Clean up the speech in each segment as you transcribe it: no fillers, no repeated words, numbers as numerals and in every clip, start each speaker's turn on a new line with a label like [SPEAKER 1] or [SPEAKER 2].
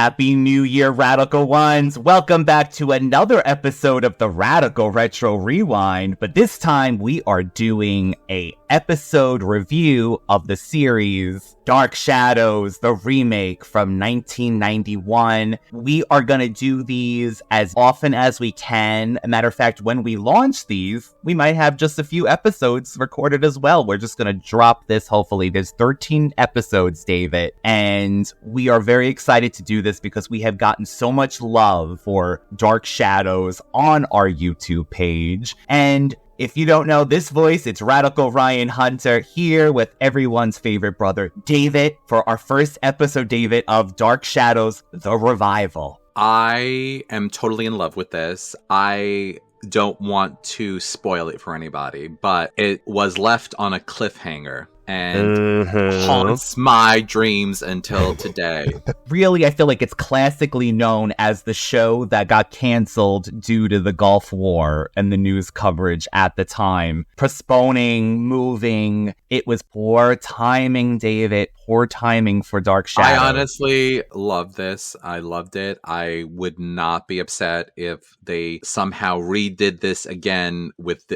[SPEAKER 1] Happy New Year, Radical Ones! Welcome back to another episode of the Radical Retro Rewind, but this time we are doing a episode review of the series Dark Shadows, the remake from 1991. We are going to do these as often as we can. A matter of fact, when we launch these, we might have just a few episodes recorded as well. We're just going to drop this, hopefully. There's 13 episodes, David, and we are very excited to do this because we have gotten so much love for Dark Shadows on our YouTube page. And if you don't know this voice, it's Radical Ryan Hunter here with everyone's favorite brother, David, for our first episode, David, of Dark Shadows, the Revival.
[SPEAKER 2] I am totally in love with this. I don't want to spoil it for anybody, but it was left on a cliffhanger and haunts my dreams until today.
[SPEAKER 1] Really, I feel like it's classically known as the show that got canceled due to the Gulf War and the news coverage at the time. Postponing, moving. It was poor timing, David. Poor timing for Dark Shadows.
[SPEAKER 2] I honestly love this. I loved it. I would not be upset if they somehow redid this again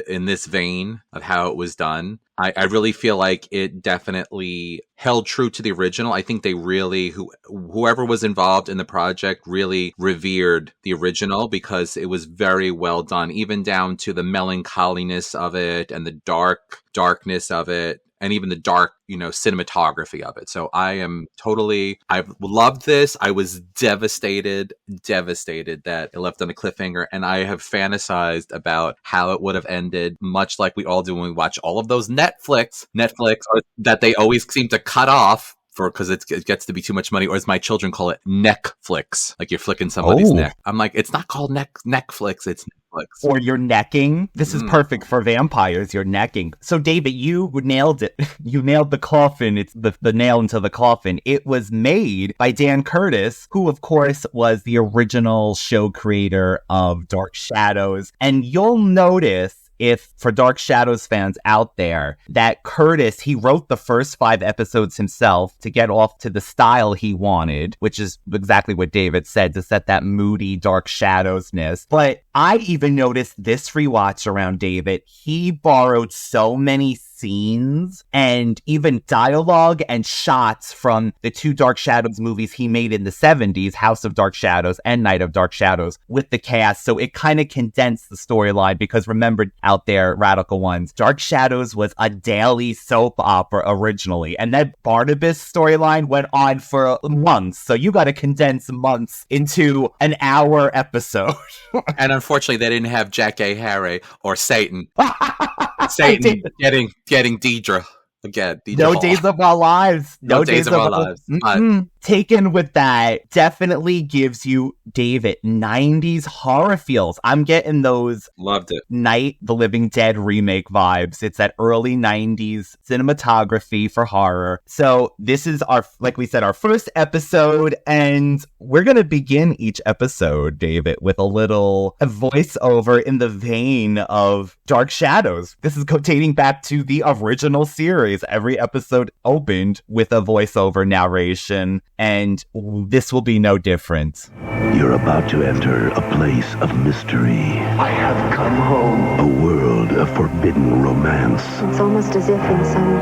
[SPEAKER 2] in this vein of how it was done. I really feel like it definitely held true to the original. I think they really, whoever was involved in the project really revered the original because it was very well done, even down to the melancholiness of it and the darkness of it. And even the dark, cinematography of it. So I loved this. I was devastated that it left on a cliffhanger. And I have fantasized about how it would have ended, much like we all do when we watch all of those Netflix, or that they always seem to cut off because it gets to be too much money, or as my children call it, neckflix. Like you're flicking somebody's neck. I'm like, it's not called Neckflix, it's Netflix.
[SPEAKER 1] Or you're necking. This is perfect for vampires, you're necking. So David, you nailed it. You nailed the coffin. It's the nail into the coffin. It was made by Dan Curtis, who of course was the original show creator of Dark Shadows. And you'll notice, if for Dark Shadows fans out there, that Curtis, he wrote the first 5 episodes himself to get off to the style he wanted, which is exactly what David said, to set that moody Dark Shadows-ness. But I even noticed this rewatch around David, he borrowed so many scenes and even dialogue and shots from the 2 Dark Shadows movies he made in the 70s, House of Dark Shadows and Night of Dark Shadows, with the cast. So it kind of condensed the storyline because remember out there, Radical Ones, Dark Shadows was a daily soap opera originally. And that Barnabas storyline went on for months. So you got to condense months into an hour episode.
[SPEAKER 2] And unfortunately, they didn't have Jack A. Harry or Satan. Satan getting Deidre again.
[SPEAKER 1] No Days of Our Lives.
[SPEAKER 2] No Days of Our Lives.
[SPEAKER 1] Taken with that, definitely gives you, David, 90s horror feels. I'm getting those
[SPEAKER 2] Loved it.
[SPEAKER 1] Night the Living Dead remake vibes. It's that early 90s cinematography for horror. So this is like we said, our first episode, and we're going to begin each episode, David, with a voiceover in the vein of Dark Shadows. This is dating back to the original series. Every episode opened with a voiceover narration, and this will be no different.
[SPEAKER 3] You're about to enter a place of mystery.
[SPEAKER 4] I have come home.
[SPEAKER 3] A world of forbidden romance.
[SPEAKER 5] It's almost as if in some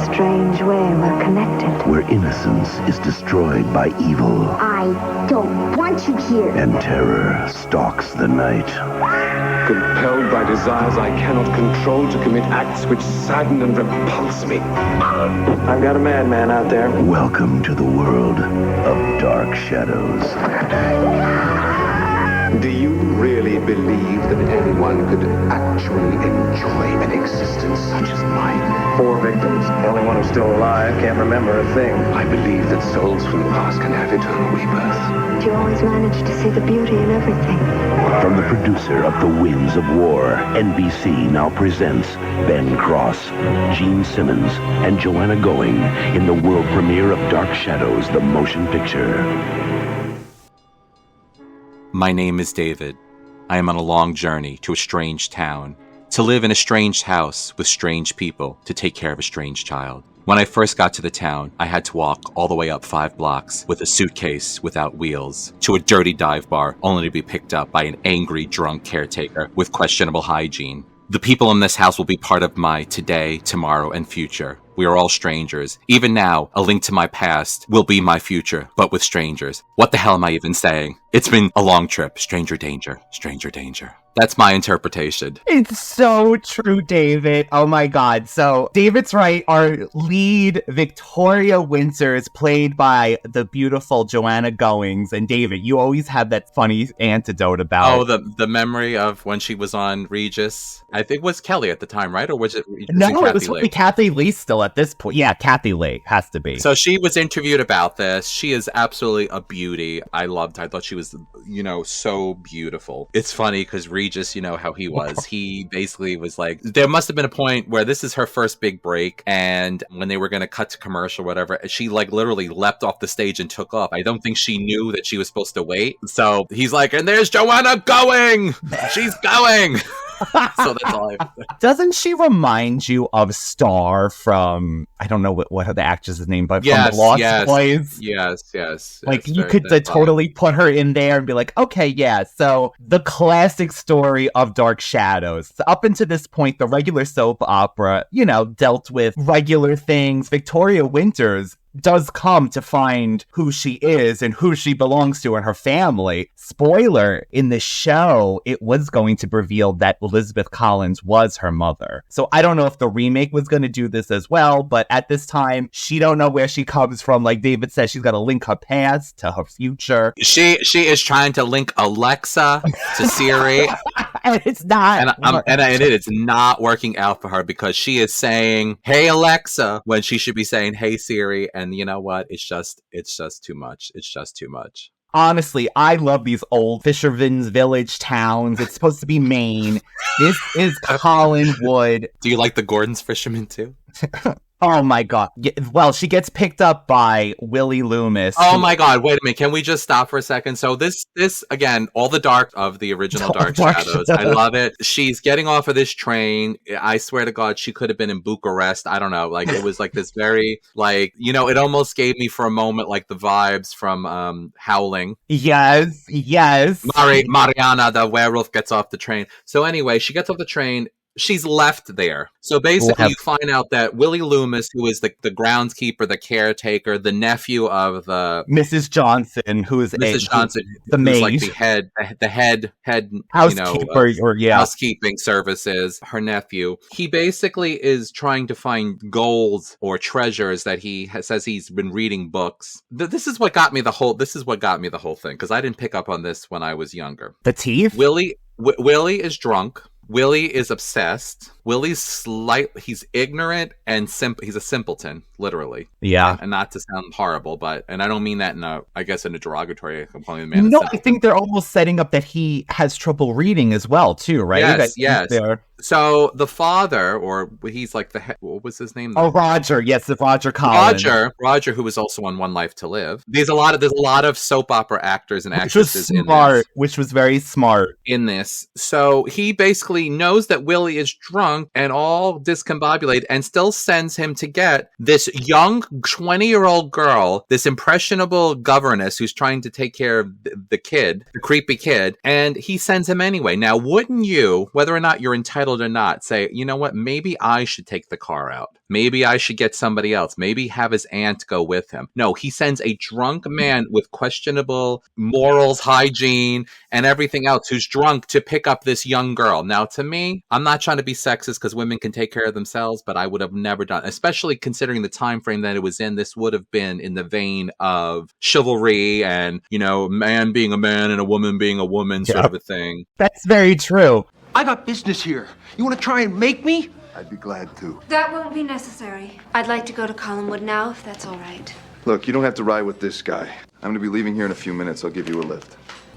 [SPEAKER 5] strange way we're connected.
[SPEAKER 3] Where innocence is destroyed by evil.
[SPEAKER 5] I don't want you here.
[SPEAKER 3] And terror stalks the night.
[SPEAKER 4] Compelled by desires I cannot control to commit acts which sadden and repulse me. I've got a madman out there.
[SPEAKER 3] Welcome to the world of Dark Shadows.
[SPEAKER 4] Do you really believe that anyone could actually enjoy an existence such as mine?
[SPEAKER 6] 4 victims. The only one who's still alive can't remember a thing.
[SPEAKER 4] I believe that souls from the past can have eternal rebirth.
[SPEAKER 5] You always manage to see the beauty in everything.
[SPEAKER 3] From the producer of The Winds of War, NBC now presents Ben Cross, Gene Simmons, and Joanna Going in the world premiere of Dark Shadows, the motion picture.
[SPEAKER 2] My name is David. I am on a long journey to a strange town, to live in a strange house with strange people, to take care of a strange child. When I first got to the town, I had to walk all the way up 5 blocks with a suitcase without wheels to a dirty dive bar, only to be picked up by an angry, drunk caretaker with questionable hygiene. The people in this house will be part of my today, tomorrow, and future. We are all strangers. Even now, a link to my past will be my future, but with strangers. What the hell am I even saying? It's been a long trip. Stranger danger. Stranger danger. That's my interpretation.
[SPEAKER 1] It's so true, David. Oh my God. So David's right. Our lead, Victoria Winters, played by the beautiful Joanna Goings. And David, you always have that funny anecdote about...
[SPEAKER 2] Oh, the memory of when she was on Regis. I think it was Kelly at the time, right? Or was it Regis?
[SPEAKER 1] No, it was probably Kathy Lee still at this point. Yeah, Kathy Lee has to be.
[SPEAKER 2] So she was interviewed about this. She is absolutely a beauty. I thought she was, so beautiful. It's funny because Regis, how he was. He basically was like, there must have been a point where this is her first big break, and when they were going to cut to commercial or whatever, she like literally leapt off the stage and took off. I don't think she knew that she was supposed to wait. So he's like, and there's Joanna going! She's going! So that's all I...
[SPEAKER 1] Doesn't she remind you of Star from, I don't know what the actress's name, but
[SPEAKER 2] yes,
[SPEAKER 1] from Lost Boys?
[SPEAKER 2] Yes.
[SPEAKER 1] Like, you could totally put her in there and be like, okay, yeah, so the classic story of Dark Shadows. So up until this point, the regular soap opera, dealt with regular things. Victoria Winters does come to find who she is and who she belongs to and her family. Spoiler, in the show, it was going to reveal that Elizabeth Collins was her mother. So I don't know if the remake was going to do this as well, but at this time, she don't know where she comes from. Like David says, she's got to link her past to her future.
[SPEAKER 2] She is trying to link Alexa to Siri.
[SPEAKER 1] And it's not.
[SPEAKER 2] And it's not working out for her because she is saying, hey, Alexa, when she should be saying, hey, Siri. And you know what? It's just too much. It's just too much.
[SPEAKER 1] Honestly, I love these old Fisherman's Village towns. It's supposed to be Maine. This is Collinwood.
[SPEAKER 2] Do you like the Gordon's Fisherman too?
[SPEAKER 1] Oh my God. Well, she gets picked up by Willie Loomis.
[SPEAKER 2] Oh my God. Wait a minute. Can we just stop for a second? So this again, all the dark of the original Dark Shadows. I love it. She's getting off of this train. I swear to God, she could have been in Bucharest. I don't know. Like, it was like this very, like, it almost gave me for a moment, like the vibes from Howling.
[SPEAKER 1] Yes.
[SPEAKER 2] Mariana, the werewolf, gets off the train. So anyway, she gets off the train. She's left there. So basically, you find out that Willie Loomis, who is the groundskeeper, the caretaker, the nephew of the
[SPEAKER 1] Mrs. Johnson, who is
[SPEAKER 2] Mrs. Johnson,
[SPEAKER 1] the maid,
[SPEAKER 2] like the head
[SPEAKER 1] housekeeper,
[SPEAKER 2] housekeeping services. Her nephew. He basically is trying to find gold or treasures that he says he's been reading books. This is what got me the whole. This is what got me the whole thing because I didn't pick up on this when I was younger.
[SPEAKER 1] The teeth.
[SPEAKER 2] Willie is drunk. Willie is obsessed. Willie's he's ignorant and he's a simpleton, literally.
[SPEAKER 1] Yeah.
[SPEAKER 2] And not to sound horrible, and I don't mean that in a derogatory, I'm calling the man.
[SPEAKER 1] No, I think they're almost setting up that he has trouble reading as well, too, right?
[SPEAKER 2] Yes. So the father, or he's like the head, what was his name?
[SPEAKER 1] Roger. Yes, the Roger Collins.
[SPEAKER 2] Roger, who was also on One Life to Live. There's a lot of soap opera actors and actresses
[SPEAKER 1] which was very smart
[SPEAKER 2] in this. So he basically knows that Willie is drunk and all discombobulated and still sends him to get this young 20-year-old girl, this impressionable governess who's trying to take care of the kid, the creepy kid, and he sends him anyway. Now, wouldn't you, whether or not you're entitled or not, say, you know what, maybe I should take the car out. Maybe I should get somebody else. Maybe have his aunt go with him. No, he sends a drunk man with questionable morals, hygiene, and everything else who's drunk to pick up this young girl. Now, to me, I'm not trying to be sexist because women can take care of themselves, but I would have never done, especially considering the time frame that it was in. This would have been in the vein of chivalry and, man being a man and a woman being a woman sort of a thing.
[SPEAKER 1] That's very true.
[SPEAKER 7] I got business here. You want to try and make me?
[SPEAKER 8] I'd be glad to.
[SPEAKER 5] That won't be necessary. I'd like to go to Collinwood now, if that's all right.
[SPEAKER 8] Look, you don't have to ride with this guy. I'm going to be leaving here in a few minutes. I'll give you a lift.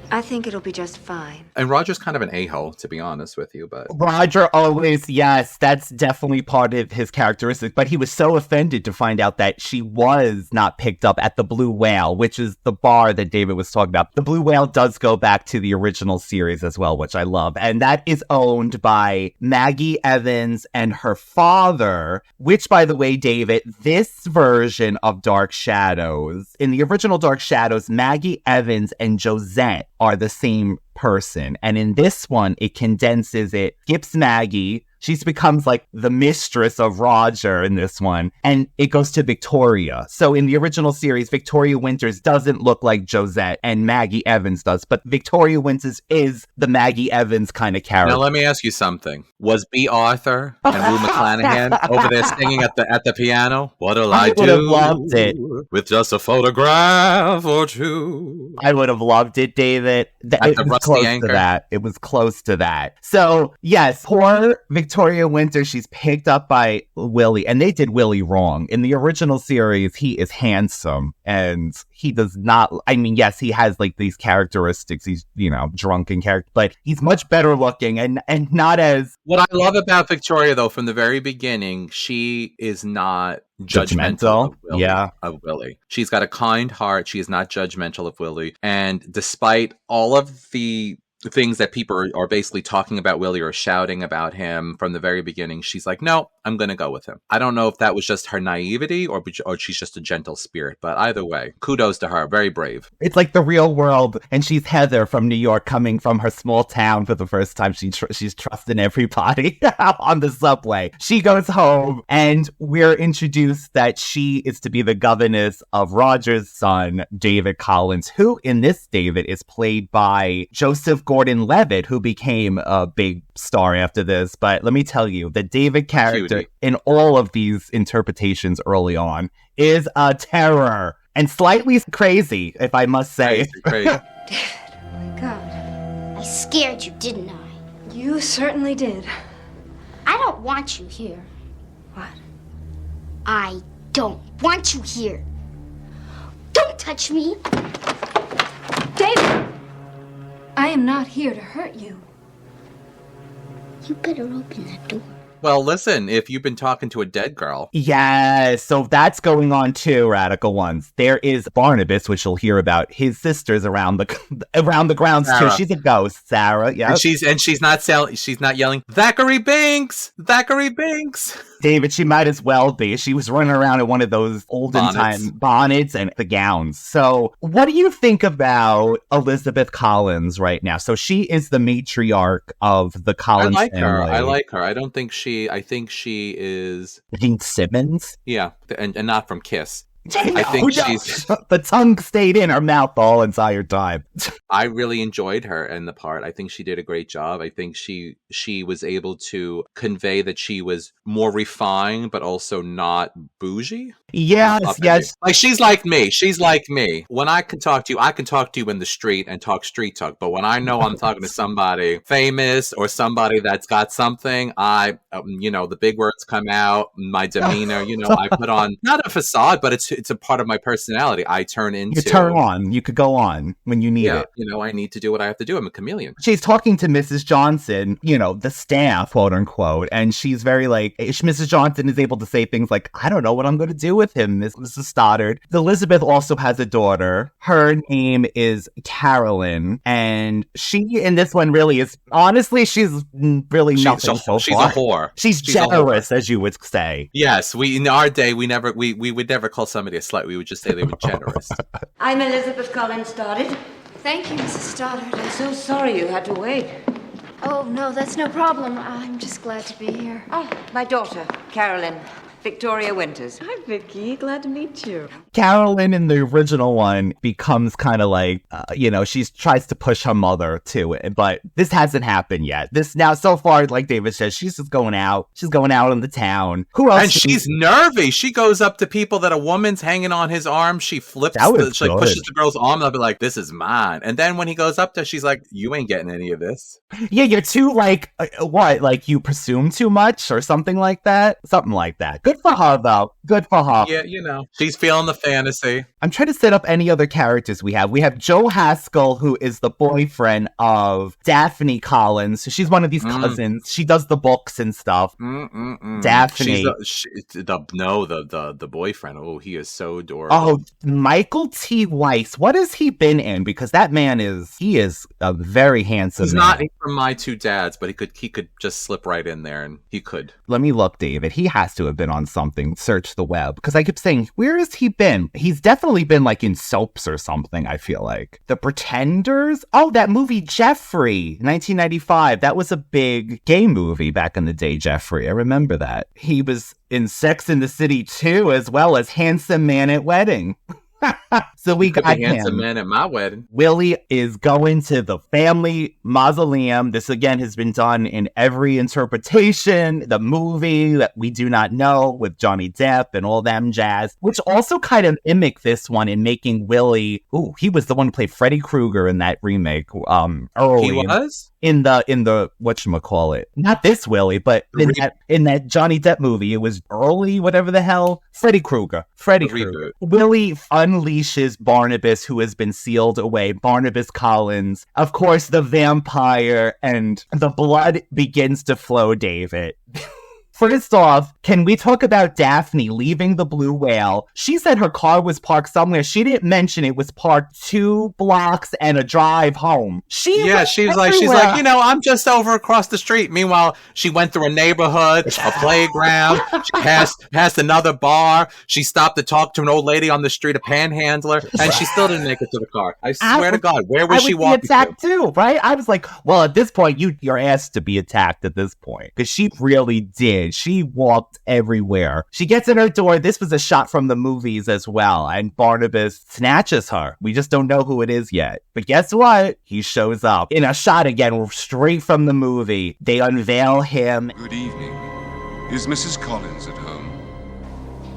[SPEAKER 5] I think it'll be just fine.
[SPEAKER 2] And Roger's kind of an a-hole, to be honest with you, but...
[SPEAKER 1] Roger always, yes, that's definitely part of his characteristic, but he was so offended to find out that she was not picked up at the Blue Whale, which is the bar that David was talking about. The Blue Whale does go back to the original series as well, which I love, and that is owned by Maggie Evans and her father, which, by the way, David, this version of Dark Shadows, in the original Dark Shadows, Maggie Evans and Josette are the same person. And in this one, it condenses it, skips Maggie. She becomes like the mistress of Roger in this one. And it goes to Victoria. So in the original series, Victoria Winters doesn't look like Josette and Maggie Evans does. But Victoria Winters is the Maggie Evans kind of character.
[SPEAKER 2] Now, let me ask you something. Was B. Arthur and Rue McClanahan over there singing at the piano? What'll I do?
[SPEAKER 1] would have loved it.
[SPEAKER 2] With just a photograph or two.
[SPEAKER 1] I would have loved it, David. It was close to that. It was close to that. So, yes, poor Victoria Winter, she's picked up by Willie, and they did Willie wrong. In the original series, he is handsome, and he does not, I mean, yes, he has like these characteristics. He's, drunken character, but he's much better looking and not as...
[SPEAKER 2] What I love about Victoria, though, from the very beginning, she is not judgmental of Willie. She's got a kind heart. She is not judgmental of Willie. And despite all of the things that people are basically talking about Willie or shouting about him from the very beginning, she's like, no, I'm going to go with him. I don't know if that was just her naivety or she's just a gentle spirit, but either way, kudos to her. Very brave.
[SPEAKER 1] It's like the real world, and she's Heather from New York coming from her small town for the first time. She's trusting everybody on the subway. She goes home, and we're introduced that she is to be the governess of Roger's son, David Collins, who in this David is played by Joseph Gordon-Levitt, who became a big star after this. But let me tell you, the David character in all of these interpretations early on is a terror and slightly crazy, if I must say.
[SPEAKER 5] David, oh my God.
[SPEAKER 8] I scared you, didn't I?
[SPEAKER 5] You certainly did.
[SPEAKER 8] I don't want you here.
[SPEAKER 5] What?
[SPEAKER 8] I don't want you here. Don't touch me.
[SPEAKER 5] David! I am not here to hurt you.
[SPEAKER 8] You better open that door.
[SPEAKER 2] Well, listen, if you've been talking to a dead girl.
[SPEAKER 1] Yes, so that's going on too, Radical Ones. There is Barnabas, which you'll hear about, his sisters around the grounds
[SPEAKER 2] Sarah.
[SPEAKER 1] too. She's a ghost, Sarah. Yeah,
[SPEAKER 2] And she's not yelling, Thackeray Binks! Thackeray Binks!
[SPEAKER 1] David, she might as well be. She was running around in one of those olden time bonnets and the gowns. So what do you think about Elizabeth Collins right now? So she is the matriarch of the Collins family.
[SPEAKER 2] I like her. I think she is...
[SPEAKER 1] Gene Simmons?
[SPEAKER 2] Yeah, and not from Kiss.
[SPEAKER 1] I think she's... The tongue stayed in her mouth the whole entire time.
[SPEAKER 2] I really enjoyed her in the part. I think she did a great job. I think she was able to convey that she was more refined, but also not bougie.
[SPEAKER 1] Yes.
[SPEAKER 2] Like, she's like me. She's like me. When I can talk to you in the street and talk street talk. But when I know I'm talking to somebody famous or somebody that's got something, the big words come out, my demeanor, I put on, not a facade, but it's a part of my personality. I turn into...
[SPEAKER 1] You turn on. You could go on when you need it.
[SPEAKER 2] I need to do what I have to do. I'm a chameleon.
[SPEAKER 1] She's talking to Mrs. Johnson, the staff, quote unquote, and she's very Mrs. Johnson is able to say things like, I don't know what I'm going to do with him, Mrs. Stoddard. Elizabeth also has a daughter. Her name is Carolyn, and she, in this one, really is, honestly, she's really nothing so
[SPEAKER 2] she's
[SPEAKER 1] far.
[SPEAKER 2] A whore.
[SPEAKER 1] She's generous, as you would say.
[SPEAKER 2] Yes, in our day, we would never call somebody a slut. We would just say they were generous.
[SPEAKER 9] I'm Elizabeth Collins Stoddard.
[SPEAKER 5] Thank you, Mrs. Stoddard.
[SPEAKER 9] I'm so sorry you had to wait.
[SPEAKER 5] Oh, no, that's no problem. I'm just glad to be here.
[SPEAKER 9] Oh, my daughter, Carolyn. Victoria Winters. Hi, Vicky. Glad to meet you.
[SPEAKER 1] Carolyn in the original one becomes kind of like, she tries to push her mother to it, but this hasn't happened yet. This now, so far, like David says, she's just going out. She's going out in the town. Who else?
[SPEAKER 2] And she's nervy. She goes up to people that a woman's hanging on his arm. She flips, she pushes the girl's arm. They'll be like, this is mine. And then when he goes up to her, she's like, you ain't getting any of this.
[SPEAKER 1] Yeah, you're too, what? Like, you presume too much or something like that? Something like that. Good for her, though. Good for her.
[SPEAKER 2] Yeah, you know, she's feeling the fantasy.
[SPEAKER 1] I'm trying to set up any other characters we have. We have Joe Haskell, who is the boyfriend of Daphne Collins. She's one of these cousins. She does the books and stuff. Daphne.
[SPEAKER 2] The boyfriend. Oh, he is so adorable.
[SPEAKER 1] Oh, Michael T. Weiss. What has he been in? Because that man is a very handsome
[SPEAKER 2] He's
[SPEAKER 1] man.
[SPEAKER 2] not from My Two Dads, but he could just slip right in there, and he could.
[SPEAKER 1] Let me look, David. He has to have been on something. Search the web. Because I kept saying, where has he been? He's definitely been like in soaps or something, I feel like. The Pretenders? Oh, that movie Jeffrey, 1995. That was a big gay movie back in the day, Jeffrey. I remember that. He was in Sex and the City 2, as well as Handsome Man at Wedding. So we got him.
[SPEAKER 2] Handsome man at my wedding.
[SPEAKER 1] Willie is going to the family mausoleum. This again has been done in every interpretation. The movie that we do not know with Johnny Depp and all them jazz, which also kind of mimic this one in making Willie. Ooh, he was the one who played Freddy Krueger in that remake. Early.
[SPEAKER 2] He was
[SPEAKER 1] in the whatchamacallit. Not this Willie, but in that Johnny Depp movie. It was early, whatever the hell. Freddy Krueger. Willie unleashes Barnabas, who has been sealed away. Barnabas Collins. Of course, the vampire, and the blood begins to flow, David. First off, can we talk about Daphne leaving the Blue Whale? She said her car was parked somewhere. She didn't mention it was parked 2 blocks and a drive home. She's like,
[SPEAKER 2] you know, I'm just over across the street. Meanwhile, she went through a neighborhood, a playground. She passed another bar. She stopped to talk to an old lady on the street, a panhandler, and she still didn't make it to the car. I swear to God, where was she walking?
[SPEAKER 1] Attacked too, right? I was like, well, at this point, you're asked to be attacked at this point, because she really did. She walked everywhere. She gets in her door. This was a shot from the movies as well. And Barnabas snatches her. We just don't know who it is yet. But guess what? He shows up in a shot again, straight from the movie. They unveil him.
[SPEAKER 10] Good evening. Is Mrs. Collins at home?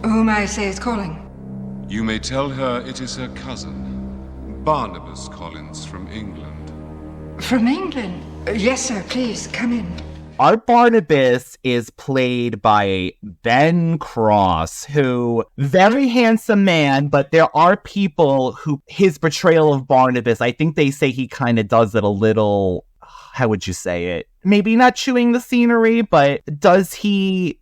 [SPEAKER 11] Whom I say is calling?
[SPEAKER 10] You may tell her it is her cousin, Barnabas Collins from England.
[SPEAKER 11] From England? Yes, sir. Please, come in.
[SPEAKER 1] Our Barnabas is played by Ben Cross, who, very handsome man, but there are people who, his portrayal of Barnabas, I think they say he kind of does it a little, how would you say it? Maybe not chewing the scenery, but does he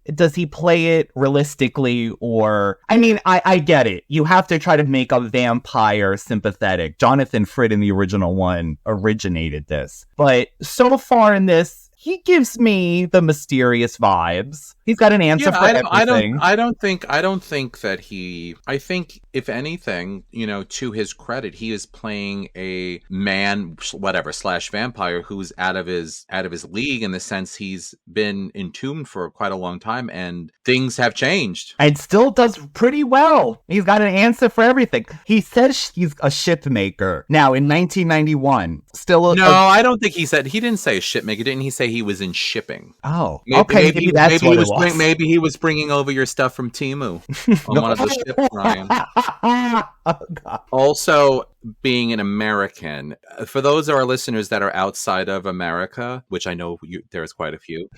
[SPEAKER 1] play it realistically? Or, I mean, I get it. You have to try to make a vampire sympathetic. Jonathan Frid in the original one originated this. But so far in this, he gives me the mysterious vibes. He's got an answer for everything.
[SPEAKER 2] I don't think that he. I think, if anything, you know, to his credit, he is playing a man, whatever / vampire who's out of his league, in the sense he's been entombed for quite a long time, and things have changed.
[SPEAKER 1] And still does pretty well. He's got an answer for everything. He says he's a ship maker. Now, in 1991,
[SPEAKER 2] I don't think he didn't say ship maker. Didn't he say he was in shipping?
[SPEAKER 1] Oh, maybe that's what it was.
[SPEAKER 2] Maybe he was bringing over your stuff from Temu on one of the ships, Ryan.
[SPEAKER 1] Oh, God.
[SPEAKER 2] Also, being an American, for those of our listeners that are outside of America, which I know there's quite a few.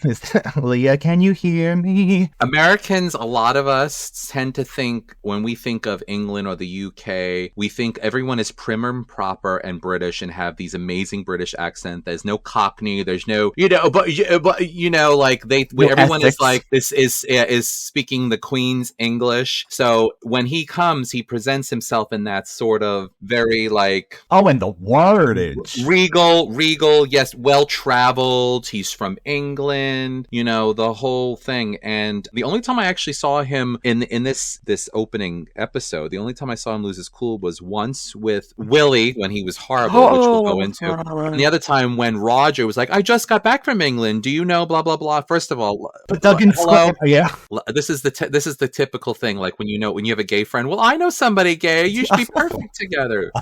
[SPEAKER 1] Leah, can you hear me?
[SPEAKER 2] Americans, a lot of us tend to think, when we think of England or the UK, we think everyone is prim and proper and British and have these amazing British accent. There's no Cockney. There's no, like everyone is like, this is speaking the Queen's English. So when he comes, he presents himself in that sort of very
[SPEAKER 1] and the wordage.
[SPEAKER 2] Regal, yes, well-traveled. He's from England, the whole thing. And the only time I actually saw him in this opening episode, the only time I saw him lose his cool was once with Willie, when he was horrible, which we'll go into. And the other time when Roger was like, I just got back from England. Do you know blah, blah, blah. First of all,
[SPEAKER 1] hello? Yeah.
[SPEAKER 2] This is the typical thing. Like when you have a gay friend, well, I know somebody gay. You should be perfect together.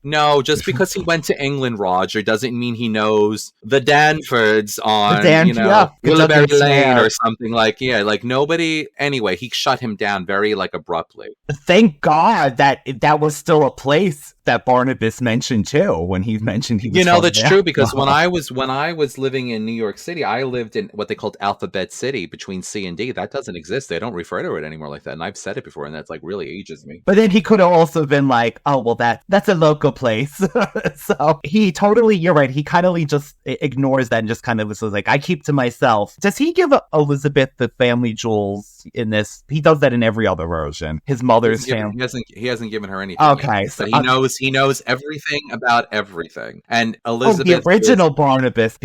[SPEAKER 2] No, just because he went to England, Roger, doesn't mean he knows the Danfords on, Willoughby Lane or something like, nobody. Anyway, he shut him down very, abruptly.
[SPEAKER 1] Thank God that was still a place that Barnabas mentioned too when he mentioned he was
[SPEAKER 2] that's true, because when I was living in New York City, I lived in what they called Alphabet City between C and D. That doesn't exist. They don't refer to it anymore like that. And I've said it before, and that's really ages me.
[SPEAKER 1] But then he could have also been like, oh, well, that's a local place. So you're right. He kind of just ignores that and just kind of was like, I keep to myself. Does he give Elizabeth the family jewels in this? He does that in every other version. His mother's family.
[SPEAKER 2] He hasn't given her anything.
[SPEAKER 1] Okay.
[SPEAKER 2] So he knows everything about everything. And Elizabeth.
[SPEAKER 1] The original Barnabas.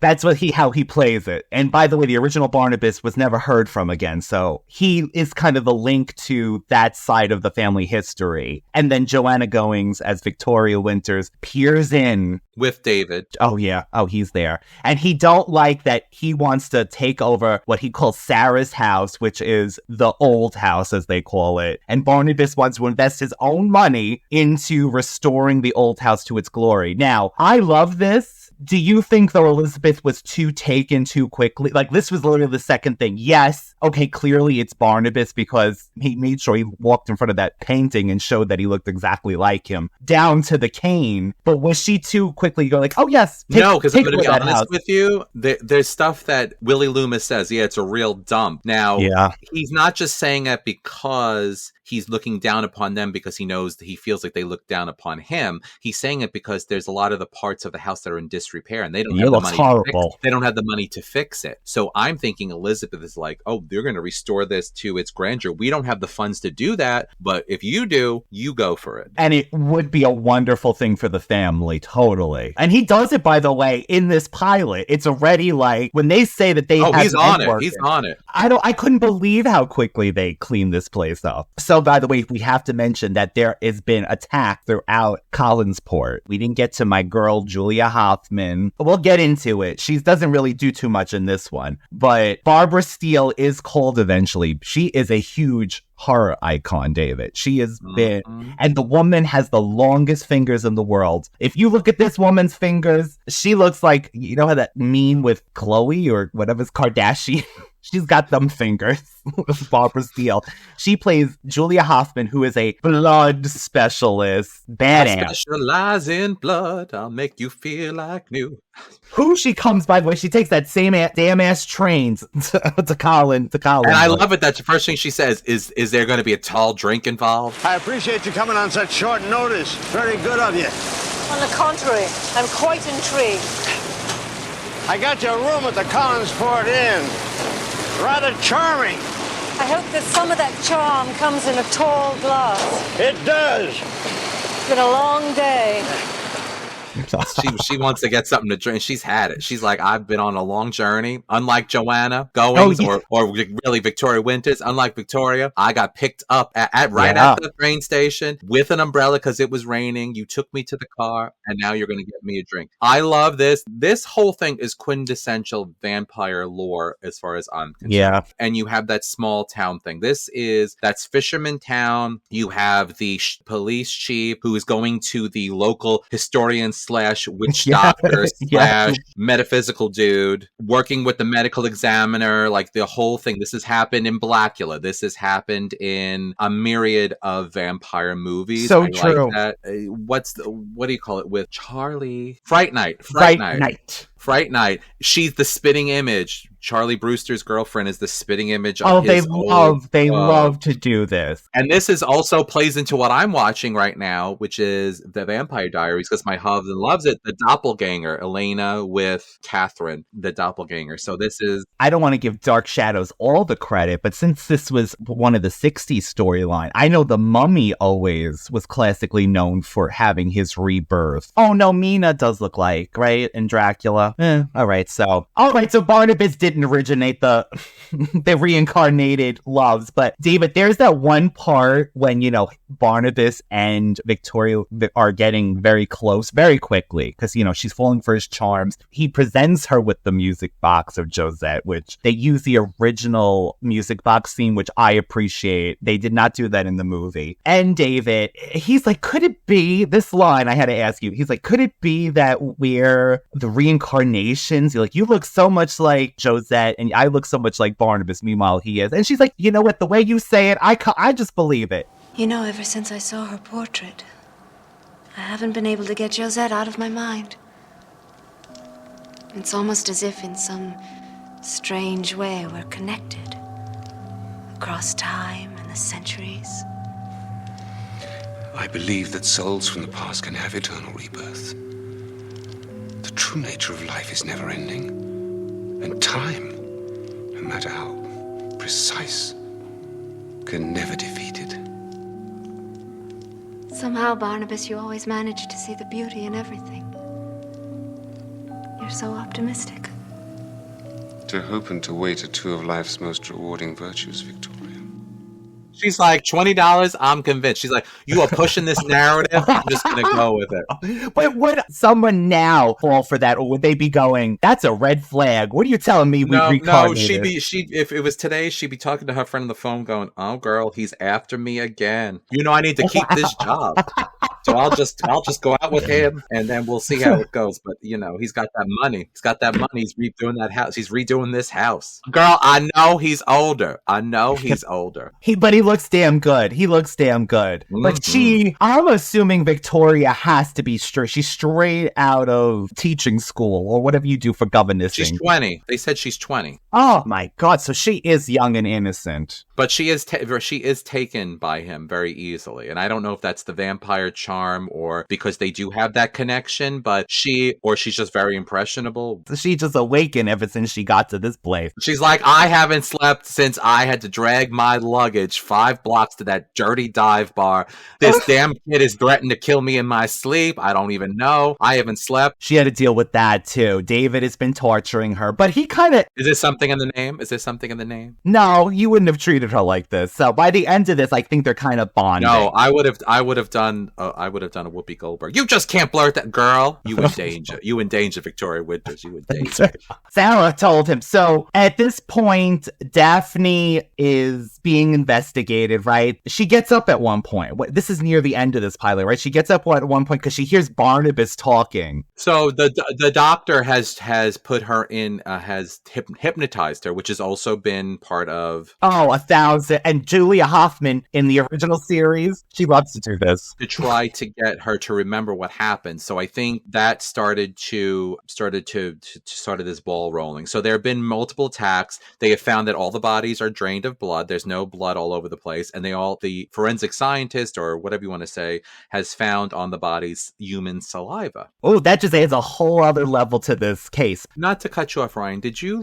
[SPEAKER 1] That's how he plays it. And by the way, the original Barnabas was never heard from again. So he is kind of the link to that side of the family history. And then Joanna Goings as Victoria Winters peers in
[SPEAKER 2] with David.
[SPEAKER 1] Oh, yeah. Oh, he's there. And he don't like that he wants to take over what he calls Sarah's house, which is the old house, as they call it. And Barnabas wants to invest his own money into restoring the old house to its glory. Now, I love this. Do you think, though, Elizabeth was too taken too quickly? This was literally the second thing. Yes, okay, clearly it's Barnabas because he made sure he walked in front of that painting and showed that he looked exactly like him, down to the cane. But was she too quickly go oh, yes.
[SPEAKER 2] No, because I'm going to be honest with you. There's stuff that Willie Loomis says, it's a real dump. Now, he's not just saying that because he's looking down upon them because he feels like they look down upon him. He's saying it because there's a lot of the parts of the house that are in disrepair and they don't have the money to fix it. They don't have the money to fix it. So I'm thinking Elizabeth is like, oh, they're going to restore this to its grandeur. We don't have the funds to do that, but if you do, you go for it.
[SPEAKER 1] And it would be a wonderful thing for the family, totally. And he does it, by the way, in this pilot. It's already when they say that they have
[SPEAKER 2] he's on it. He's on it.
[SPEAKER 1] I couldn't believe how quickly they cleaned this place up. So, by the way, we have to mention that there has been attack throughout Collinsport. We didn't get to my girl, Julia Hoffman. We'll get into it. She doesn't really do too much in this one. But Barbara Steele is called eventually. She is a huge horror icon, David. She has been, and the woman has the longest fingers in the world. If you look at this woman's fingers, she looks like, you know how that meme with Chloe or whatever's Kardashian? She's got them fingers. Barbara Steele. She plays Julia Hoffman, who is a blood specialist. Badass.
[SPEAKER 2] I specialize in blood. I'll make you feel like new.
[SPEAKER 1] Who she comes, by the way, she takes that same damn ass train to Collinwood.
[SPEAKER 2] And I love it that the first thing she says is there going to be a tall drink involved?
[SPEAKER 12] I appreciate you coming on such short notice. Very good of you.
[SPEAKER 13] On the contrary, I'm quite intrigued.
[SPEAKER 12] I got you a room at the Collinsport Inn. Rather charming.
[SPEAKER 13] I hope that some of that charm comes in a tall glass.
[SPEAKER 12] It does.
[SPEAKER 13] It's been a long day.
[SPEAKER 2] She wants to get something to drink. She's had it. She's like, I've been on a long journey. Unlike Joanna Goings or really Victoria Winters, unlike Victoria, I got picked up at the train station with an umbrella because it was raining. You took me to the car, and now you're going to get me a drink. I love this. This whole thing is quintessential vampire lore as far as I'm concerned.
[SPEAKER 1] Yeah.
[SPEAKER 2] And you have that small town thing. That's Fisherman Town. You have the police chief who is going to the local historian / witch doctor / metaphysical dude, working with the medical examiner, the whole thing. This has happened in Blackula. This has happened in a myriad of vampire movies.
[SPEAKER 1] So true.
[SPEAKER 2] Like that. What do you call it with Charlie? Fright Night. Fright Night. She's the spitting image. Charlie Brewster's girlfriend is the spitting image of his
[SPEAKER 1] they love to do this.
[SPEAKER 2] And this is also plays into what I'm watching right now, which is The Vampire Diaries, because my husband loves it. The doppelganger, Elena with Catherine, the doppelganger. So this is...
[SPEAKER 1] I don't want to give Dark Shadows all the credit, but since this was one of the 60s storyline, I know The Mummy always was classically known for having his rebirth. Oh no, Mina does look like, right? In Dracula. All right, so Barnabas did didn't originate the the reincarnated loves. But David, there's that one part when, Barnabas and Victoria are getting very close very quickly because, she's falling for his charms. He presents her with the music box of Josette, which they use the original music box scene, which I appreciate. They did not do that in the movie. And David, he's like, could it be this line? I had to ask you. He's like, could it be that we're the reincarnations? You're like, you look so much like Josette and I look so much like Barnabas. Meanwhile, he is. And she's like, you know what? The way you say it, I just believe it.
[SPEAKER 5] Ever since I saw her portrait, I haven't been able to get Josette out of my mind. It's almost as if in some strange way we're connected across time and the centuries.
[SPEAKER 10] I believe that souls from the past can have eternal rebirth. The true nature of life is never ending. And time, no matter how precise, can never defeat it.
[SPEAKER 5] Somehow, Barnabas, you always manage to see the beauty in everything. You're so optimistic.
[SPEAKER 10] To hope and to wait are two of life's most rewarding virtues, Victoria.
[SPEAKER 2] She's like, $20, I'm convinced. She's like, you are pushing this narrative, I'm just going to go with it.
[SPEAKER 1] But would someone now fall for that, or would they be going, that's a red flag? What are you telling me we reincarnated?
[SPEAKER 2] If it was today, she'd be talking to her friend on the phone going, oh, girl, he's after me again. I need to keep this job. So I'll just go out with him, and then we'll see how it goes. But, he's got that money. He's got that money. He's redoing that house. He's redoing this house. Girl, I know he's older.
[SPEAKER 1] But he looks damn good. Mm-hmm. But I'm assuming Victoria has to be straight. She's straight out of teaching school or whatever you do for governessing.
[SPEAKER 2] She's 20. They said she's 20.
[SPEAKER 1] Oh my God. So she is young and innocent.
[SPEAKER 2] But she is taken by him very easily. And I don't know if that's the vampire charm or because they do have that connection, but she's just very impressionable.
[SPEAKER 1] She just awakened ever since she got to this place.
[SPEAKER 2] She's like, I haven't slept since I had to drag my luggage 5 blocks to that dirty dive bar. This damn kid is threatening to kill me in my sleep. I don't even know. I haven't slept.
[SPEAKER 1] She had to deal with that too. David has been torturing her, but he kind of...
[SPEAKER 2] Is there something in the name?
[SPEAKER 1] No, you wouldn't have treated her like this. So by the end of this, I think they're kind of bonding.
[SPEAKER 2] No, I would have done a Whoopi Goldberg. You just can't blurt that, girl. You in danger, Victoria Winters. You in danger.
[SPEAKER 1] Sarah told him. So at this point, Daphne is being investigated, right? She gets up at one point. This is near the end of this pilot, right? She gets up at one point because she hears Barnabas talking.
[SPEAKER 2] So the doctor has put her in, has hypnotized her, which has also been part of...
[SPEAKER 1] Oh, 1,000. And Julia Hoffman in the original series, she loves to do this.
[SPEAKER 2] To try to get her to remember what happened. So I think that started this ball rolling. So there have been multiple attacks. They have found that all the bodies are drained of blood. There's no blood all over the place. And the forensic scientist, or whatever you want to say, has found on the bodies human saliva.
[SPEAKER 1] Oh, that just adds a whole other level to this case.
[SPEAKER 2] Not to cut you off, Ryan, did you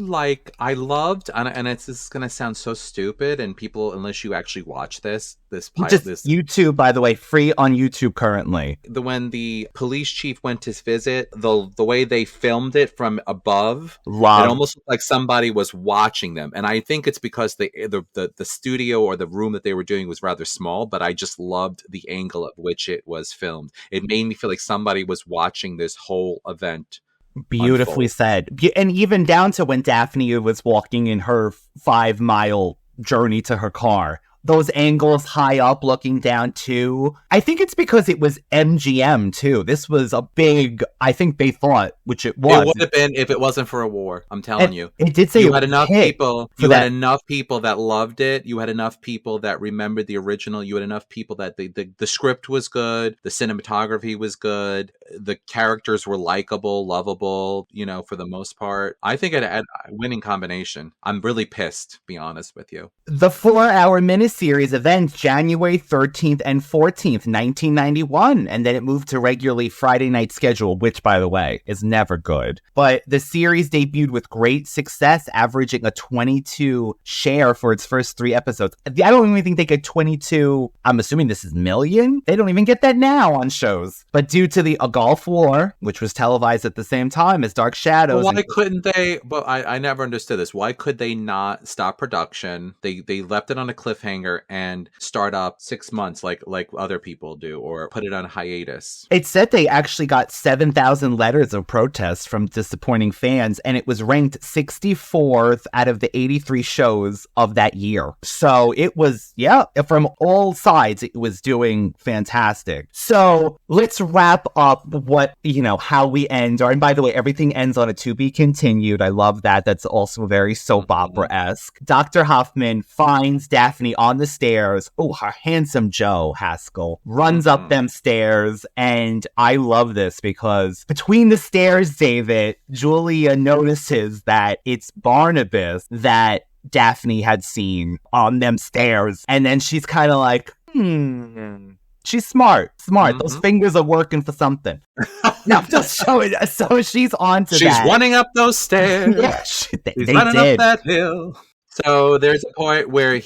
[SPEAKER 2] I loved, and this is going to sound so stupid, and people, unless you actually watch this
[SPEAKER 1] YouTube, by the way, free on YouTube currently.
[SPEAKER 2] When the police chief went to visit, the way they filmed it from above, it almost looked like somebody was watching them. And I think it's because the studio or the room that they were doing was rather small, but I just loved the angle at which it was filmed. It made me feel like somebody was watching this whole event.
[SPEAKER 1] Beautifully said. And even down to when Daphne was walking in her 5-mile journey to her car. Those angles high up looking down too. I think it's because it was MGM too. This was a big, I think they thought, which it was.
[SPEAKER 2] It would have been if it wasn't for a war. I'm telling you.
[SPEAKER 1] It did say
[SPEAKER 2] you had enough people. You had enough people that loved it. You had enough people that remembered the original. You had enough people that the script was good. The cinematography was good. The characters were likable, lovable, for the most part. I think it had a winning combination. I'm really pissed, to be honest with you.
[SPEAKER 1] The 4-hour miniseries this series events January 13th and 14th, 1991, and then it moved to regularly Friday night schedule, which, by the way, is never good. But the series debuted with great success, averaging a 22 share for its first 3 episodes. I don't even think they get 22, I'm assuming this is million? They don't even get that now on shows. But due to the Gulf War, which was televised at the same time as Dark Shadows...
[SPEAKER 2] Well, why couldn't they... But I never understood this. Why could they not stop production? They left it on a cliffhanger and start up 6 months like other people do, or put it on hiatus.
[SPEAKER 1] It said they actually got 7,000 letters of protest from disappointing fans, and it was ranked 64th out of the 83 shows of that year. So it was, from all sides, it was doing fantastic. So let's wrap up how we end. And by the way, everything ends on a to be continued. I love that. That's also very soap opera-esque. Dr. Hoffman finds Daphne on the stairs. Oh, her handsome Joe Haskell runs up them stairs. And I love this because between the stairs, David, Julia notices that it's Barnabas that Daphne had seen on them stairs. And then she's kind of like, she's smart. Those fingers are working for something. No, just showing. So she's on to that.
[SPEAKER 2] She's running up those stairs.
[SPEAKER 1] Yeah,
[SPEAKER 2] she's running up that hill. So there's a point where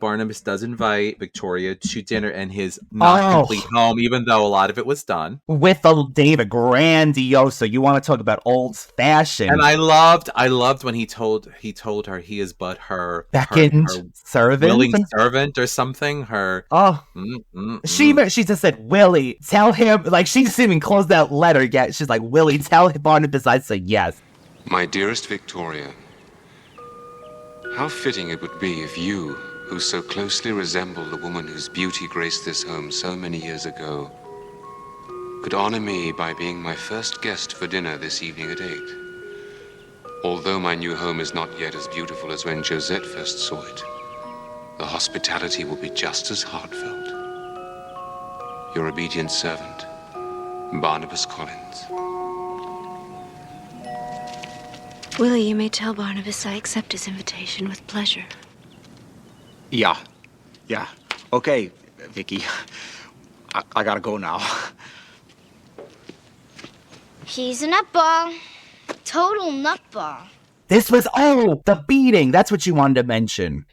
[SPEAKER 2] Barnabas does invite Victoria to dinner in his not complete home, even though a lot of it was done.
[SPEAKER 1] With David Grandioso. You want to talk about old fashioned.
[SPEAKER 2] And I loved when he told her he is but her
[SPEAKER 1] servant,
[SPEAKER 2] willing servant or something.
[SPEAKER 1] She just said, Willie, tell him, like she didn't even close that letter yet. She's like, Willie, tell Barnabas I said yes.
[SPEAKER 10] My dearest Victoria, how fitting it would be if you, who so closely resemble the woman whose beauty graced this home so many years ago, could honor me by being my first guest for dinner this evening at 8. Although my new home is not yet as beautiful as when Josette first saw it, the hospitality will be just as heartfelt. Your obedient servant, Barnabas Collins.
[SPEAKER 5] Willie, you may tell Barnabas I accept his invitation with pleasure.
[SPEAKER 7] Yeah. Okay, Vicky. I gotta go now.
[SPEAKER 8] He's a nutball. Total nutball.
[SPEAKER 1] This was, the beating. That's what you wanted to mention.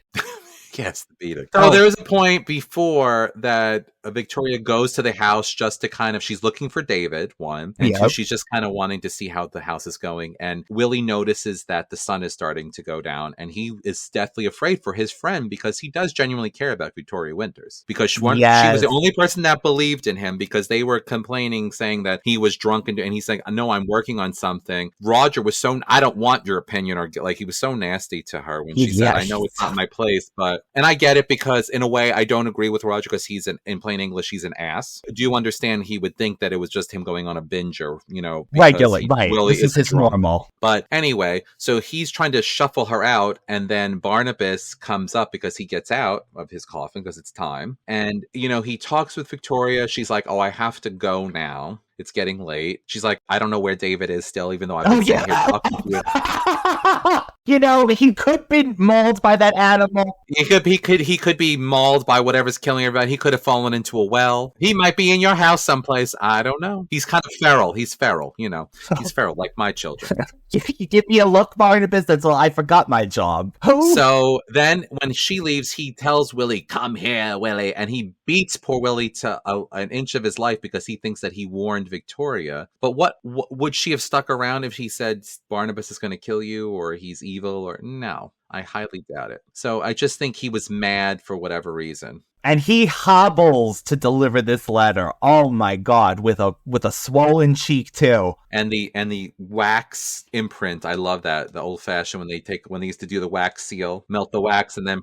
[SPEAKER 2] Yes, the beating. So there was a point before that Victoria goes to the house just to kind of, she's looking for David, one, and two, she's just kind of wanting to see how the house is going. And Willie notices that the sun is starting to go down, and he is deathly afraid for his friend because he does genuinely care about Victoria Winters. Because she was the only person that believed in him, because they were complaining, saying that he was drunk, and he's like, no, I'm working on something. Roger was I don't want your opinion, or like, he was so nasty to her when she said, I know it's not my place, but, and I get it, because in a way I don't agree with Roger, because he's in plain English, he's an ass. Do you understand? He would think that it was just him going on a binge, or
[SPEAKER 1] regularly, right?
[SPEAKER 2] Really,
[SPEAKER 1] this is his normal.
[SPEAKER 2] But anyway, so he's trying to shuffle her out, and then Barnabas comes up because he gets out of his coffin because it's time, and he talks with Victoria. She's like, "Oh, I have to go now. It's getting late." She's like, "I don't know where David is still, even though I've been sitting here talking to him."
[SPEAKER 1] He could be mauled by that animal.
[SPEAKER 2] He could be mauled by whatever's killing everybody. He could have fallen into a well. He might be in your house someplace. I don't know. He's kind of feral. He's feral, He's feral, like my children.
[SPEAKER 1] You give me a look, Barnabas. That's all. I forgot my job.
[SPEAKER 2] So then when she leaves, he tells Willie, "Come here, Willie." And he beats poor Willie to an inch of his life because he thinks that he warned Victoria. But what would she have stuck around if he said Barnabas is going to kill you, or he's evil, or no? I highly doubt it. So I just think he was mad for whatever reason.
[SPEAKER 1] And he hobbles to deliver this letter. Oh my God, with a swollen cheek too.
[SPEAKER 2] And the wax imprint, I love that. The old fashioned when they used to do the wax seal, melt the wax and then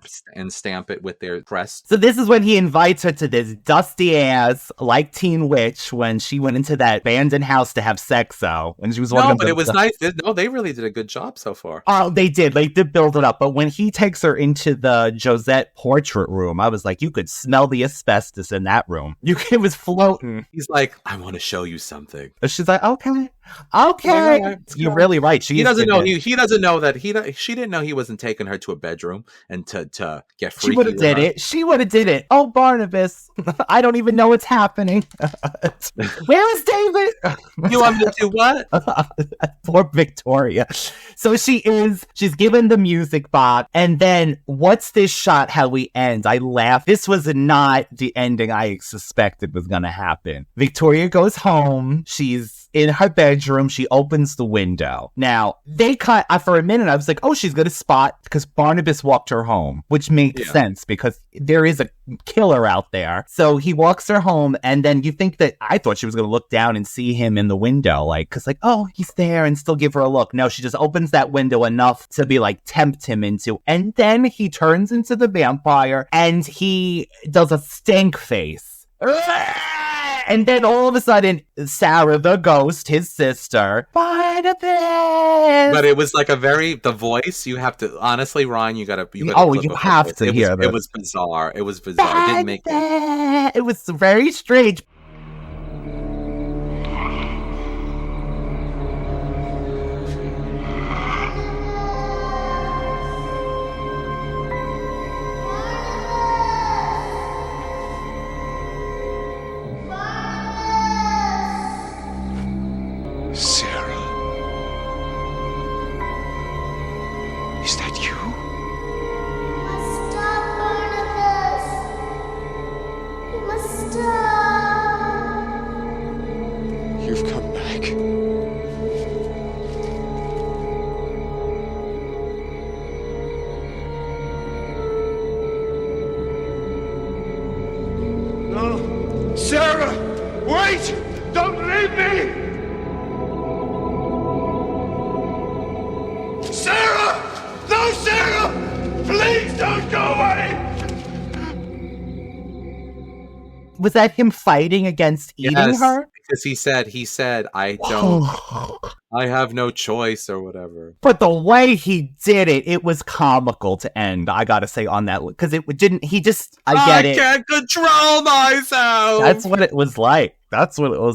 [SPEAKER 2] stamp it with their crest.
[SPEAKER 1] So this is when he invites her to this dusty ass, like Teen Witch, when she went into that abandoned house to have sex. When she was walking.
[SPEAKER 2] No, but it was nice. No, they really did a good job so far.
[SPEAKER 1] Oh, they did. They did build it up. But when he takes her into the Josette portrait room, I was like, you could smell the asbestos in that room. It was floating.
[SPEAKER 2] He's like, "I want to show you something."
[SPEAKER 1] She's like, okay. Okay.
[SPEAKER 2] Right.
[SPEAKER 1] You're really right.
[SPEAKER 2] He doesn't know. He doesn't know that she didn't know he wasn't taking her to a bedroom and to get freaky.
[SPEAKER 1] She would have did it. She would have did it. Oh, Barnabas, I don't even know what's happening. Where is David?
[SPEAKER 2] You want me to do what?
[SPEAKER 1] Poor Victoria. So she's given the music box, and then what's this shot? How we end? I laugh. This was not the ending I suspected was going to happen. Victoria goes home. She's in her bedroom. She opens the window. Now, they cut, for a minute, I was like, oh, she's going to spot, because Barnabas walked her home, which makes sense, because there is a killer out there. So he walks her home, and then you think that, I thought she was going to look down and see him in the window, because oh, he's there, and still give her a look. No, she just opens that window enough to be tempt him into, and then he turns into the vampire, and he does a stank face. And then all of a sudden, Sarah, the ghost, his sister, Barnabas.
[SPEAKER 2] But it was the voice. You have to, honestly, Ryan, you have to
[SPEAKER 1] hear this.
[SPEAKER 2] It was bizarre. It was bizarre. It didn't make sense.
[SPEAKER 1] It was very strange.
[SPEAKER 10] Sarah? Is that you?
[SPEAKER 8] Stop, Barnabas. You must stop.
[SPEAKER 10] You've come back.
[SPEAKER 12] No. Sarah! Wait! Don't leave me! Sarah! No, Sarah! Please don't go away!
[SPEAKER 1] Was that him fighting against eating her?
[SPEAKER 2] Because he said, I have no choice or whatever.
[SPEAKER 1] But the way he did it, it was comical to end, I gotta say, on that, because it didn't, I get it.
[SPEAKER 2] I can't control myself!
[SPEAKER 1] That's what it was like. That's what
[SPEAKER 2] I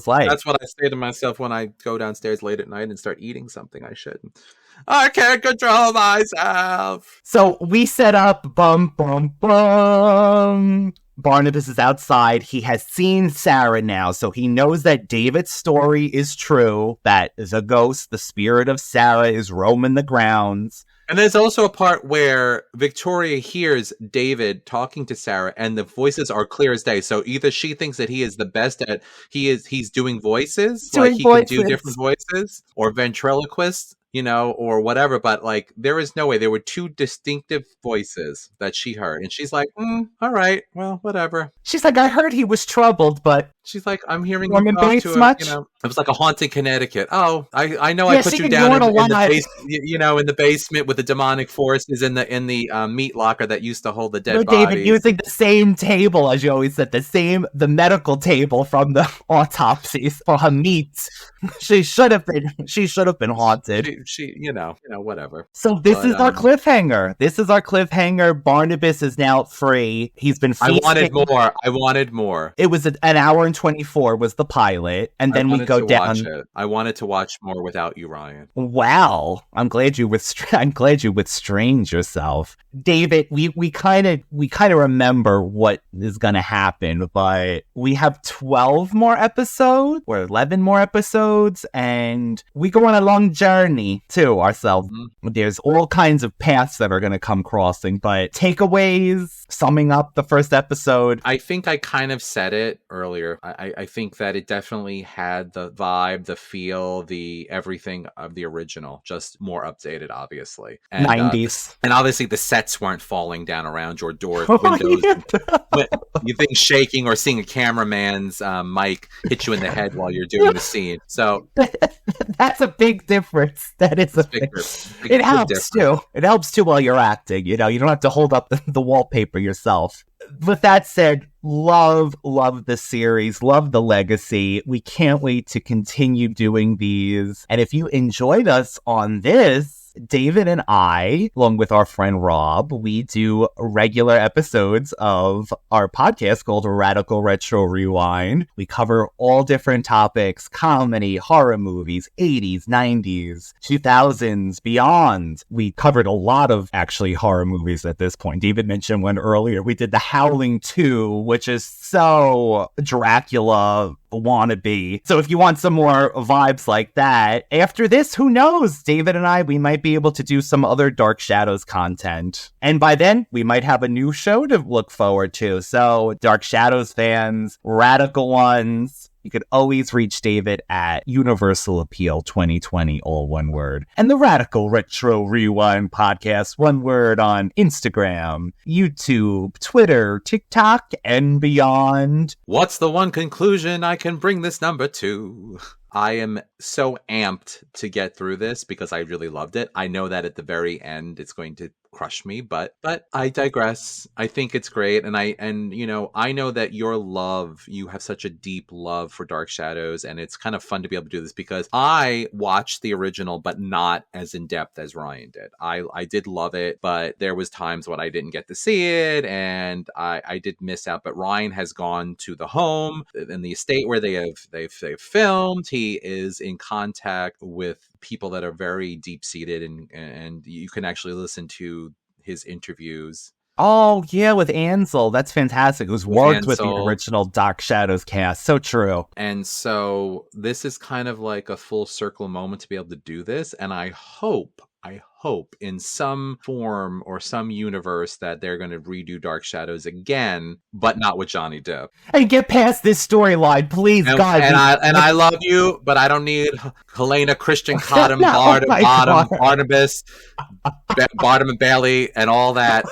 [SPEAKER 2] say to myself when I go downstairs late at night and start eating something I shouldn't. I can't control myself.
[SPEAKER 1] So we set up, bum, bum, bum. Barnabas is outside. He has seen Sarah now, so he knows that David's story is true, that the ghost, the spirit of Sarah, is roaming the grounds.
[SPEAKER 2] And there's also a part where Victoria hears David talking to Sarah, and the voices are clear as day. So either she thinks that he is the best at he's doing voices, can do different voices, or ventriloquist, or whatever. But there is no way. There were two distinctive voices that she heard, and she's like, all right, well, whatever.
[SPEAKER 1] She's like, I heard he was troubled, but
[SPEAKER 2] she's like, I'm hearing you talk to him. It was like a haunted Connecticut. Oh, I know. I put you down in the basement with the demonic forces in the meat locker that used to hold the dead bodies.
[SPEAKER 1] David using the same table, as you always said, the medical table from the autopsies for her meat. She should have been haunted.
[SPEAKER 2] She whatever.
[SPEAKER 1] So this is our cliffhanger. Barnabas is now free. He's been feasting.
[SPEAKER 2] I wanted more.
[SPEAKER 1] It was an hour and 24 was the pilot, and then we go down.
[SPEAKER 2] I wanted to watch more without you, Ryan.
[SPEAKER 1] Wow, I'm glad you restrained yourself, David. We kind of remember what is going to happen, but we have 12 more episodes or 11 more episodes, and we go on a long journey to ourselves. Mm-hmm. There's all kinds of paths that are going to come crossing, but takeaways, summing up the first episode.
[SPEAKER 2] I think I kind of said it earlier. I think that it definitely had the vibe, the feel, the everything of the original, just more updated, obviously. And,
[SPEAKER 1] 90s.
[SPEAKER 2] And obviously the sets weren't falling down around your doors, windows. You think shaking or seeing a cameraman's mic hit you in the head while you're doing the scene. So
[SPEAKER 1] that's a big difference. That is a big it helps too. It helps too while you're acting. You don't have to hold up the wallpaper yourself. With that said, love the series, love the legacy. We can't wait to continue doing these. And if you enjoyed us on this, David and I, along with our friend Rob, we do regular episodes of our podcast called Radical Retro Rewind. We cover all different topics, comedy, horror movies, 80s, 90s, 2000s, beyond. We covered a lot of actually horror movies at this point. David mentioned one earlier. We did The Howling 2, which is so Dracula wannabe. So if you want some more vibes like that, after this, who knows? David and I, we might be able to do some other Dark Shadows content. And by then, we might have a new show to look forward to. So Dark Shadows fans, radical ones, you could always reach David at Universal Appeal 2020, all one word. And the Radical Retro Rewind podcast, one word, on Instagram, YouTube, Twitter, TikTok, and beyond.
[SPEAKER 2] What's the one conclusion I can bring this number to? I am so amped to get through this because I really loved it. I know that at the very end it's going to crush me, but I digress. I think it's great, and I know that you have such a deep love for Dark Shadows, and it's kind of fun to be able to do this because I watched the original but not as in depth as Ryan did. I did love it, but there was times when I didn't get to see it, and I did miss out. But Ryan has gone to the home and the estate where they've filmed. He is in contact with people that are very deep-seated, and you can actually listen to his interviews.
[SPEAKER 1] Oh, yeah, with Ansel. That's fantastic. Who's worked with the original Dark Shadows cast. So true.
[SPEAKER 2] And so this is kind of like a full circle moment to be able to do this. And I hope in some form or some universe that they're going to redo Dark Shadows again, but not with Johnny Depp.
[SPEAKER 1] Hey, get past this storyline, please, God.
[SPEAKER 2] And I love you, but I don't need Helena, Christian Cotton, Barnabas, Barnum and Bailey, and all that,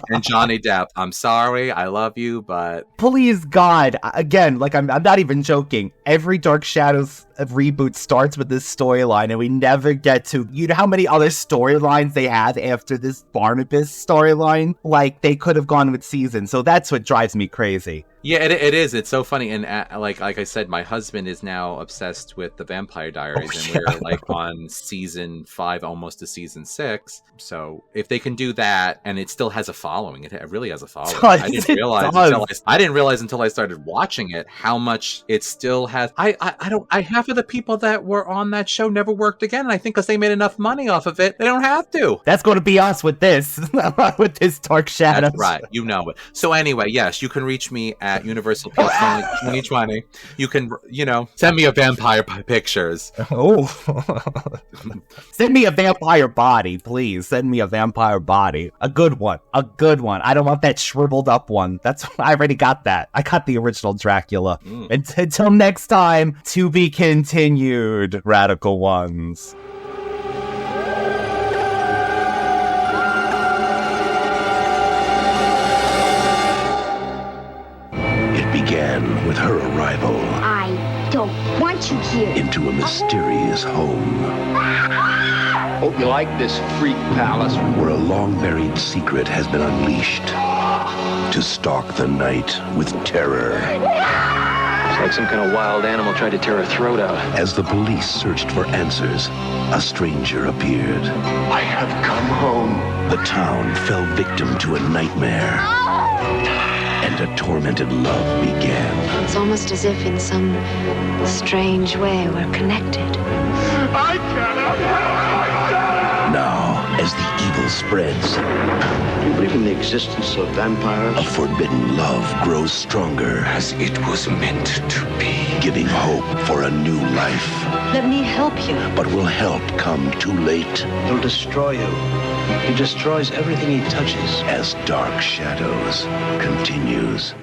[SPEAKER 2] and Johnny Depp. I'm sorry, I love you, but
[SPEAKER 1] please, God, again, like I'm not even joking. Every Dark Shadows reboot starts with this storyline, and we never get to, you know how many other storylines they had after this Barnabas storyline? Like, they could have gone with seasons, so that's what drives me crazy.
[SPEAKER 2] Yeah, it is. It's so funny. And like I said, my husband is now obsessed with the Vampire Diaries, and we're like on season 5, almost to season 6. So if they can do that, and it still has a following, it really has a following. I didn't realize until I started watching it how much it still has. Half of the people that were on that show never worked again. And I think because they made enough money off of it, they don't have to.
[SPEAKER 1] That's going to be us with this, with this Dark Shadows.
[SPEAKER 2] That's right. You know it. So anyway, yes, you can reach me at Universal Appeal 2020. You can, send me a vampire pictures.
[SPEAKER 1] Oh. Send me a vampire body, please. Send me a vampire body. A good one. I don't want that shriveled up one. I already got that. I got the original Dracula. Until next time, to be continued, Radical Ones.
[SPEAKER 3] Began with her arrival.
[SPEAKER 8] I don't want you here.
[SPEAKER 3] Into a mysterious home.
[SPEAKER 7] Hope you like this freak palace.
[SPEAKER 3] Where a long-buried secret has been unleashed to stalk the night with terror.
[SPEAKER 6] It's like some kind of wild animal tried to tear her throat out.
[SPEAKER 3] As the police searched for answers, a stranger appeared.
[SPEAKER 12] I have come home.
[SPEAKER 3] The town fell victim to a nightmare. And a tormented love began.
[SPEAKER 5] It's almost as if in some strange way we're connected.
[SPEAKER 12] I cannot help
[SPEAKER 3] Now, as the evil spreads,
[SPEAKER 6] Do you believe in the existence of vampires?
[SPEAKER 3] a forbidden love grows stronger,
[SPEAKER 10] As it was meant to be.
[SPEAKER 3] giving hope for a new life.
[SPEAKER 9] Let me help you.
[SPEAKER 3] But will help come too late?
[SPEAKER 6] He'll destroy you. He destroys everything he touches.
[SPEAKER 3] As Dark Shadows continues.